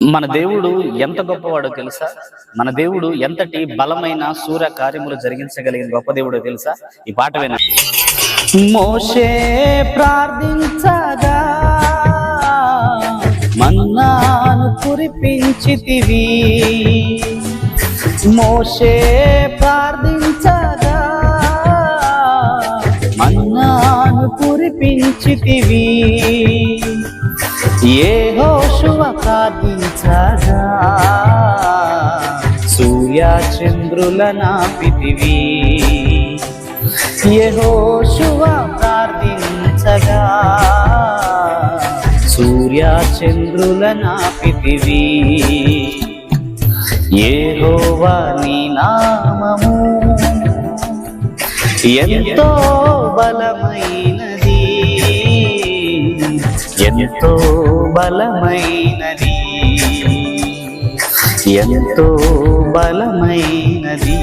మన దేవుడు ఎంత గొప్పవాడో తెలుసా? మన దేవుడు ఎంతటి బలమైన సూర్య కార్యములు జరిగించగలిగిన గొప్ప దేవుడో తెలుసా? ఈ పాట విన. మోషే ప్రార్థించగా మన్నాను కురిపించితివి. మోషే ప్రార్థించగా మన్నాను కురిపించితివి. యెహోషువ ప్రార్థించగా సూర్య చంద్రుల నాపితివి. యెహోషువ ప్రార్థించగా సూర్య చంద్రుల నాపితివి. యెహోవా నీ నామము ఎంతో బలమైనది, ఎంతో బలమైనది, ఎంతో బలమైనది.